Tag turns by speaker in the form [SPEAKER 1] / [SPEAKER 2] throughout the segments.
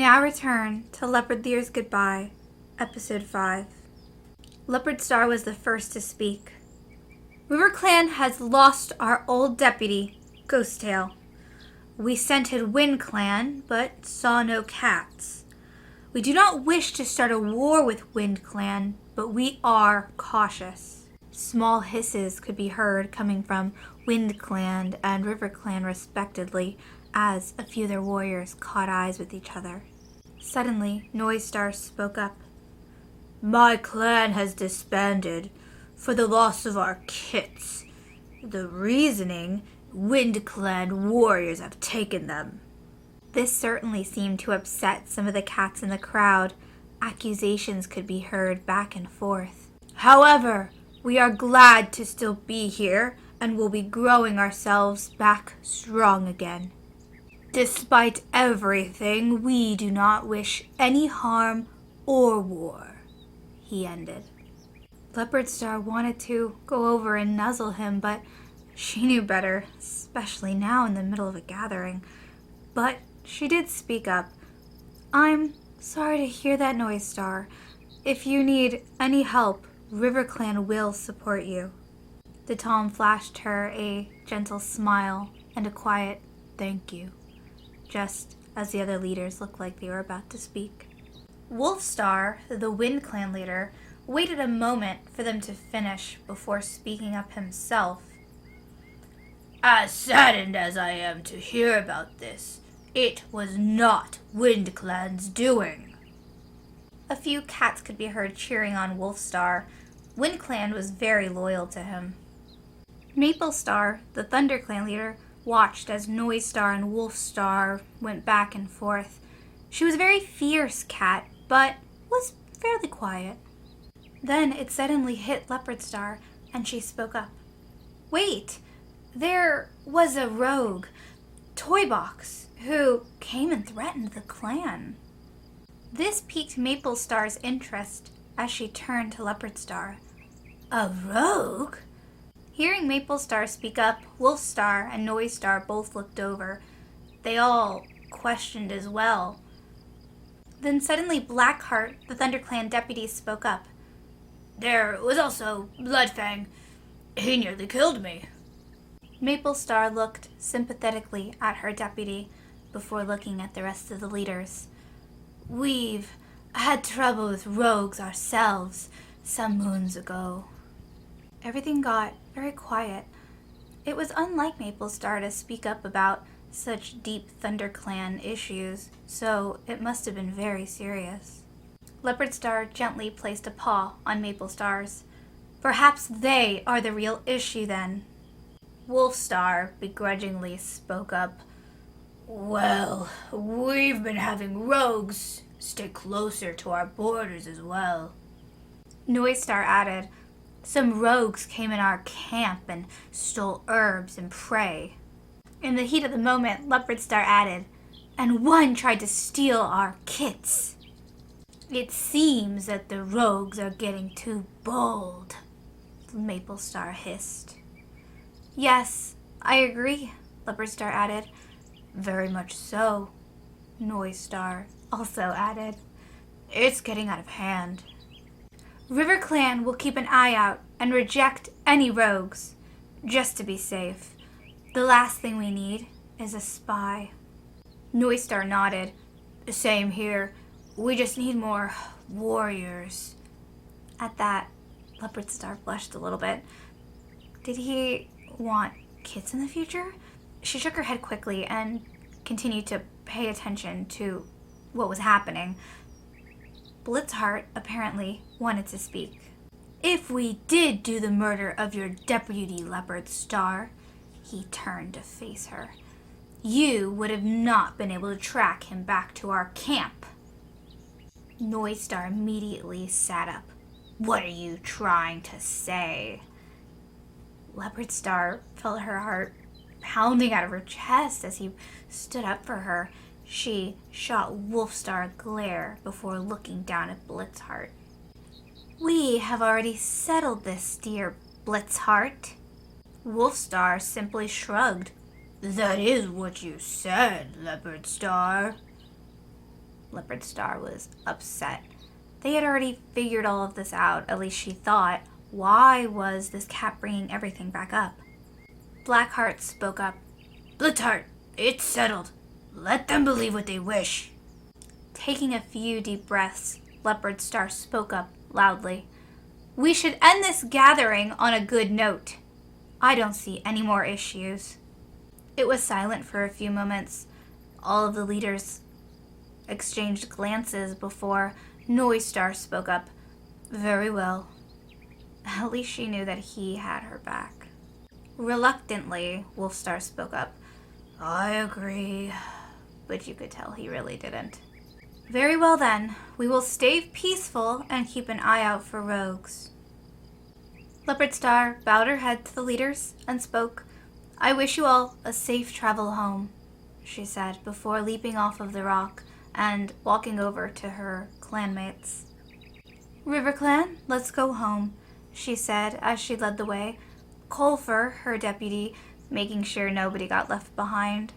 [SPEAKER 1] now return to Leopardleer's Goodbye, Episode 5. Leopardstar was the first to speak. RiverClan has lost our old deputy, Ghosttail. We scented WindClan, but saw no cats. We do not wish to start a war with WindClan, but we are cautious. Small hisses could be heard coming from WindClan and RiverClan respectively, as a few of their warriors caught eyes with each other. Suddenly, Noisestar spoke up. My clan has disbanded for the loss of our kits. The reasoning, WindClan warriors have taken them. This certainly seemed to upset some of the cats in the crowd. Accusations could be heard back and forth. However, we are glad to still be here and will be growing ourselves back strong again. Despite everything, we do not wish any harm or war, he ended. Leopardstar wanted to go over and nuzzle him, but she knew better, especially now in the middle of a gathering. But she did speak up. I'm sorry to hear that, Noisestar. If you need any help, RiverClan will support you. The Tom flashed her a gentle smile and a quiet thank you, just as the other leaders looked like they were about to speak. Wolfstar, the WindClan leader, waited a moment for them to finish before speaking up himself. As saddened as I am to hear about this, it was not WindClan's doing. A few cats could be heard cheering on Wolfstar. WindClan was very loyal to him. Maplestar, the ThunderClan leader, watched as Noisestar and Wolfstar went back and forth. She was a very fierce cat, but was fairly quiet. Then it suddenly hit Leopardstar, and she spoke up. Wait, there was a rogue, Toybox, who came and threatened the clan. This piqued Maplestar's interest as she turned to Leopardstar. A rogue? Hearing Maplestar speak up, Wolfstar and Noisestar both looked over. They all questioned as well. Then suddenly Blackheart, the ThunderClan deputy, spoke up. There was also Bloodfang. He nearly killed me. Maplestar looked sympathetically at her deputy before looking at the rest of the leaders. We've had trouble with rogues ourselves some moons ago. Everything got very quiet. It was unlike Maplestar to speak up about such deep ThunderClan issues, so it must have been very serious. Leopardstar gently placed a paw on Maplestar's. Perhaps they are the real issue then. Wolfstar begrudgingly spoke up. Well, we've been having rogues stay closer to our borders as well. Noisestar added, some rogues came in our camp and stole herbs and prey. In the heat of the moment, Leopardstar added, and one tried to steal our kits. It seems that the rogues are getting too bold, Maplestar hissed. Yes, I agree, Leopardstar added. Very much so, Noisestar also added. It's getting out of hand. RiverClan will keep an eye out and reject any rogues, just to be safe. The last thing we need is a spy. Noisestar nodded. Same here. We just need more warriors. At that, Leopardstar blushed a little bit. Did he want kits in the future? She shook her head quickly and continued to pay attention to what was happening. Blitzheart apparently wanted to speak. If we did do the murder of your deputy, Leopardstar, he turned to face her, you would have not been able to track him back to our camp. Noisestar immediately sat up. What are you trying to say? Leopardstar felt her heart pounding out of her chest as he stood up for her. She shot Wolfstar a glare before looking down at Blitzheart. We have already settled this, dear Blitzheart. Wolfstar simply shrugged. That is what you said, Leopardstar. Leopardstar was upset. They had already figured all of this out, at least she thought. Why was this cat bringing everything back up? Blackheart spoke up.
[SPEAKER 2] Blitzheart, it's settled. Let them believe what they wish.
[SPEAKER 1] Taking a few deep breaths, Leopardstar spoke up loudly. We should end this gathering on a good note. I don't see any more issues. It was silent for a few moments. All of the leaders exchanged glances before Noisestar spoke up. Very well. At least she knew that he had her back. Reluctantly, Wolfstar spoke up.
[SPEAKER 2] I agree.
[SPEAKER 1] But you could tell he really didn't. Very well then. We will stay peaceful and keep an eye out for rogues. Leopardstar bowed her head to the leaders and spoke. I wish you all a safe travel home, she said before leaping off of the rock and walking over to her clanmates. River Clan, let's go home, she said as she led the way. Colfer, her deputy, making sure nobody got left behind.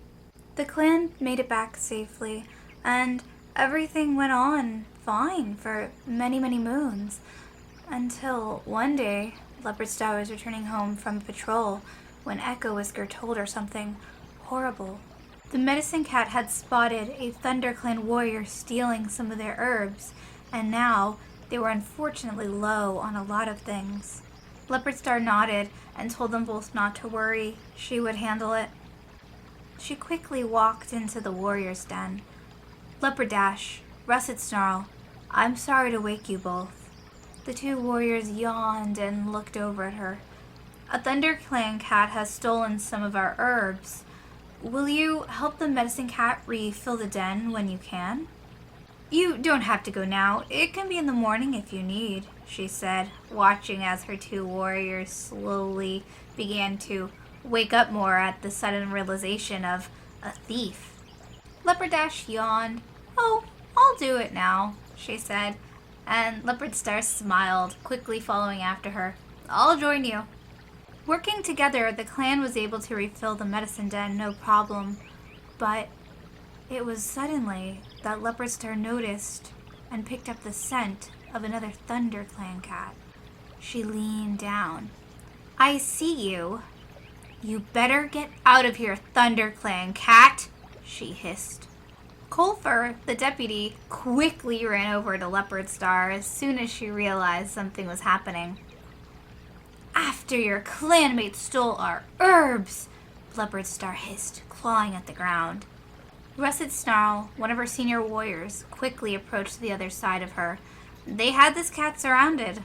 [SPEAKER 1] The clan made it back safely, and everything went on fine for many, many moons, until one day Leopardstar was returning home from patrol when Echo Whisker told her something horrible. The medicine cat had spotted a ThunderClan warrior stealing some of their herbs, and now they were unfortunately low on a lot of things. Leopardstar nodded and told them both not to worry. She would handle it. She quickly walked into the warrior's den. Leopardash, Russet Snarl, I'm sorry to wake you both. The two warriors yawned and looked over at her. A ThunderClan cat has stolen some of our herbs. Will you help the medicine cat refill the den when you can? You don't have to go now. It can be in the morning if you need, she said, watching as her two warriors slowly began to wake up more at the sudden realization of a thief. Leopardash yawned. Oh, I'll do it now, she said, and Leopardstar smiled, quickly following after her. I'll join you. Working together, the clan was able to refill the medicine den no problem, but it was suddenly that Leopardstar noticed and picked up the scent of another ThunderClan cat. She leaned down. I see you. You better get out of here, ThunderClan cat, she hissed. Colfer, the deputy, quickly ran over to Leopardstar as soon as she realized something was happening. After your clanmates stole our herbs, Leopardstar hissed, clawing at the ground. Russet Snarl, one of her senior warriors, quickly approached the other side of her. They had this cat surrounded.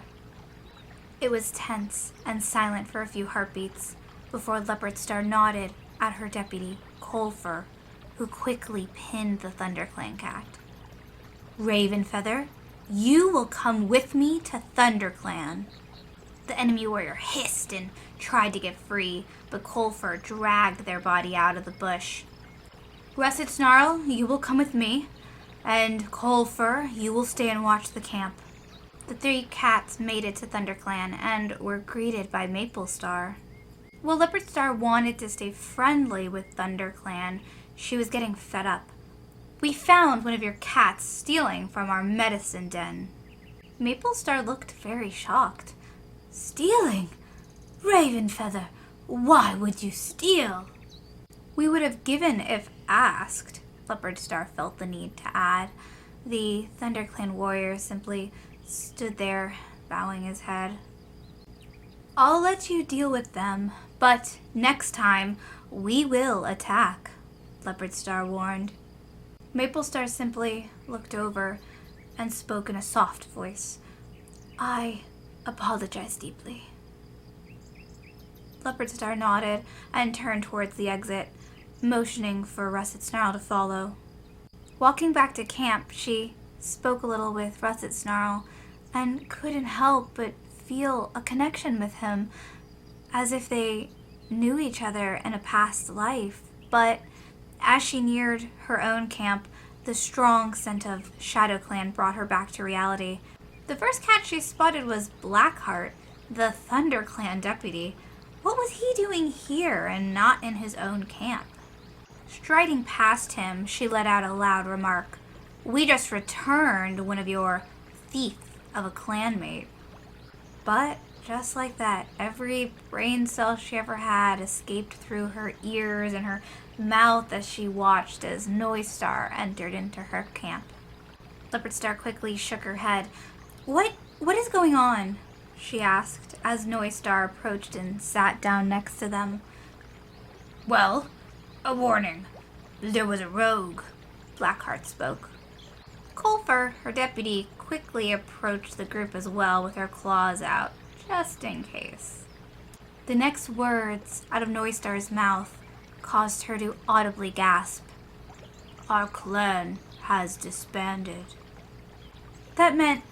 [SPEAKER 1] It was tense and silent for a few heartbeats before Leopardstar nodded at her deputy, Colfer, who quickly pinned the ThunderClan cat. Ravenfeather, you will come with me to ThunderClan. The enemy warrior hissed and tried to get free, but Colfer dragged their body out of the bush. Russet Snarl, you will come with me, and Colfer, you will stay and watch the camp. The three cats made it to ThunderClan and were greeted by Maplestar. While Leopardstar wanted to stay friendly with ThunderClan, she was getting fed up. We found one of your cats stealing from our medicine den. Maplestar looked very shocked. Stealing? Ravenfeather, why would you steal? We would have given if asked, Leopardstar felt the need to add. The ThunderClan warrior simply stood there, bowing his head. I'll let you deal with them, but next time we will attack, Leopardstar warned. Maplestar simply looked over and spoke in a soft voice. I apologize deeply. Leopardstar nodded and turned towards the exit, motioning for Russet Snarl to follow. Walking back to camp, she spoke a little with Russet Snarl and couldn't help but feel a connection with him, as if they knew each other in a past life. But as she neared her own camp, the strong scent of ShadowClan brought her back to reality. The first cat she spotted was Blackheart, the ThunderClan deputy. What was he doing here and not in his own camp? Striding past him, she let out a loud remark. We just returned one of your thief of a clanmate. But just like that, every brain cell she ever had escaped through her ears and her mouth as she watched as Noistar entered into her camp. Leopardstar quickly shook her head. What is going on? She asked as Noistar approached and sat down next to them.
[SPEAKER 2] Well, a warning. There was a rogue.
[SPEAKER 1] Blackheart spoke. Colfer, her deputy, quickly approached the group as well with her claws out, just in case. The next words out of Noistar's mouth caused her to audibly gasp. Our clan has disbanded. That meant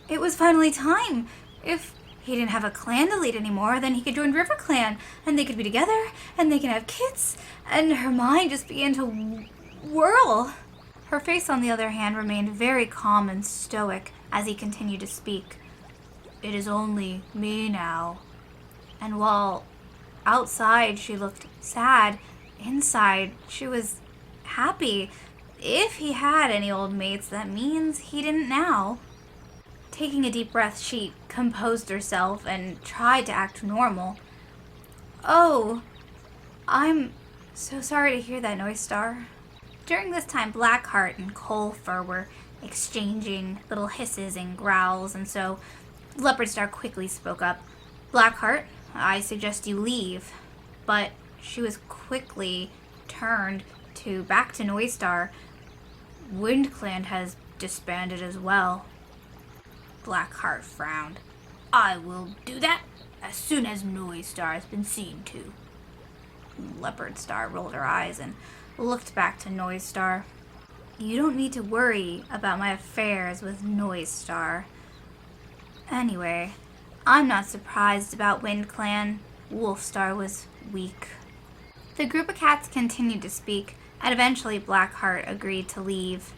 [SPEAKER 1] it was finally time. If he didn't have a clan to lead anymore, then he could join RiverClan, and they could be together, and they can have kids, and her mind just began to whirl. Her face, on the other hand, remained very calm and stoic as he continued to speak. It is only me now. And while outside she looked sad, inside she was happy. If he had any old mates, that means he didn't now. Taking a deep breath, she composed herself and tried to act normal. Oh, I'm so sorry to hear that, Noistar. During this time, Blackheart and Colfer were exchanging little hisses and growls, and so Leopardstar quickly spoke up. Blackheart, I suggest you leave. But she was quickly turned back to Noistar. WindClan has disbanded as well.
[SPEAKER 2] Blackheart frowned. I will do that as soon as Noistar has been seen to.
[SPEAKER 1] Leopardstar rolled her eyes and looked back to Noistar. You don't need to worry about my affairs with Noistar. Anyway, I'm not surprised about WindClan. Wolfstar was weak. The group of cats continued to speak, and eventually Blackheart agreed to leave.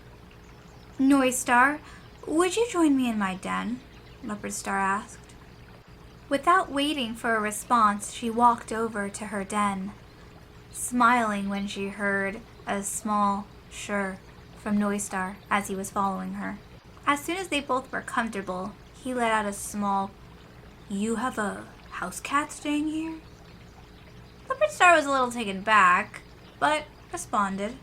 [SPEAKER 1] Noistar, would you join me in my den? Leopardstar asked. Without waiting for a response, she walked over to her den, smiling when she heard a small "sure" from Noistar as he was following her. As soon as they both were comfortable, he let out a small, "You have a house cat staying here?" Leopardstar was a little taken back, but responded.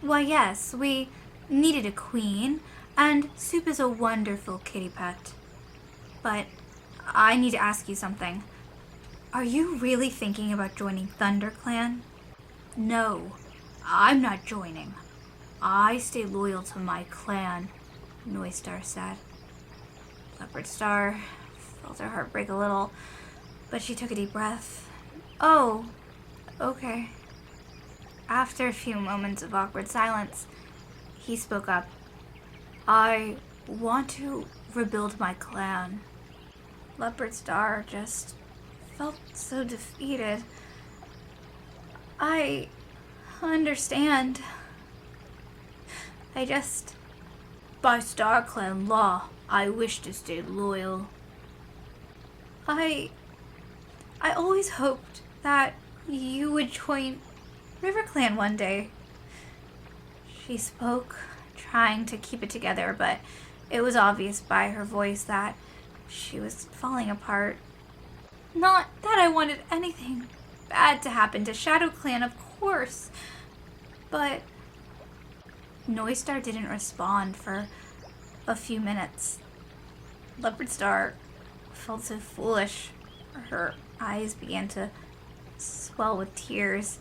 [SPEAKER 1] Why, yes, we needed a queen, and Soup is a wonderful kitty pet. But I need to ask you something. Are you really thinking about joining ThunderClan? No, I'm not joining. I stay loyal to my clan, Noistar said. Leopardstar felt her heart break a little, but she took a deep breath. Oh, okay. After a few moments of awkward silence, he spoke up. I want to rebuild my clan. Leopardstar just felt so defeated. I understand. By StarClan law, I wish to stay loyal. I always hoped that you would join RiverClan one day. She spoke, trying to keep it together, but it was obvious by her voice that she was falling apart. Not that I wanted anything bad to happen to ShadowClan, of course, but Noistar didn't respond for a few minutes. Leopardstar felt so foolish. Her eyes began to swell with tears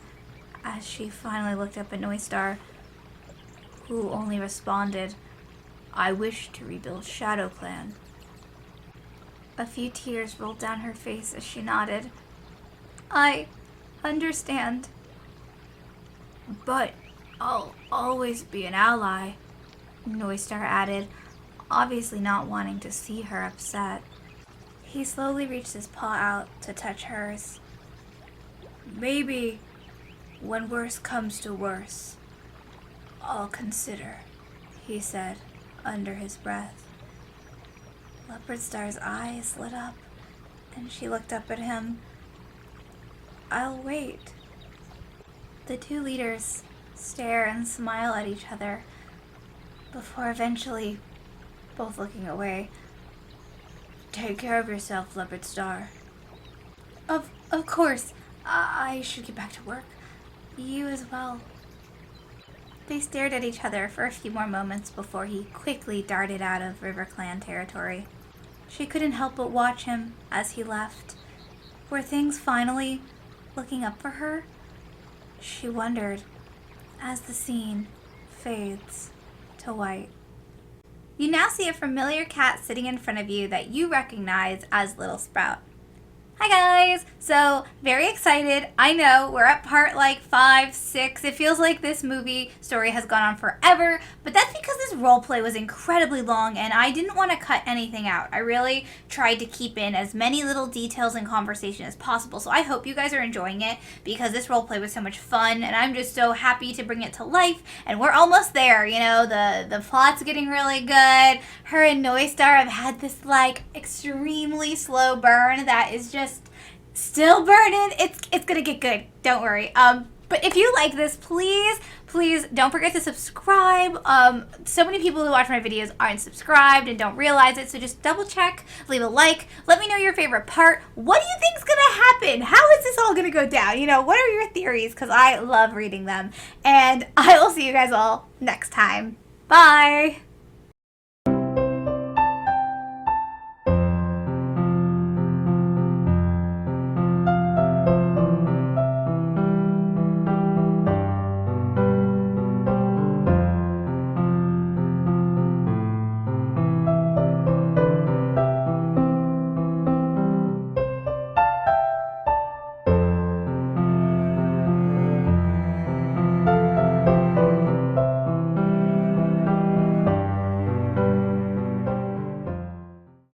[SPEAKER 1] as she finally looked up at Noistar, who only responded, I wish to rebuild ShadowClan. A few tears rolled down her face as she nodded. I understand. But I'll always be an ally, Noistar added, obviously not wanting to see her upset. He slowly reached his paw out to touch hers. Maybe when worse comes to worse, I'll consider, he said under his breath. Leopardstar's eyes lit up, and she looked up at him. I'll wait. The two leaders stare and smile at each other. before eventually both looking away. Take care of yourself, Leopardstar. Of course. I should get back to work. You as well. They stared at each other for a few more moments before he quickly darted out of RiverClan territory. She couldn't help but watch him as he left. Were things finally looking up for her? She wondered as the scene fades to white. You now see a familiar cat sitting in front of you that you recognize as Littlesprout. Hi guys! So, very excited. I know, we're at part like 5, 6. It feels like this movie story has gone on forever, but that's because this roleplay was incredibly long and I didn't want to cut anything out. I really tried to keep in as many little details and conversation as possible, so I hope you guys are enjoying it because this roleplay was so much fun and I'm just so happy to bring it to life, and we're almost there, you know, the plot's getting really good. Her and Noistar have had this like extremely slow burn that is just still burning. It's gonna get good. Don't worry. But if you like this, please don't forget to subscribe. So many people who watch my videos aren't subscribed and don't realize it, so just double check, leave a like, let me know your favorite part. What do you think's gonna happen? How is this all gonna go down? You know, what are your theories? Because I love reading them. And I will see you guys all next time. Bye!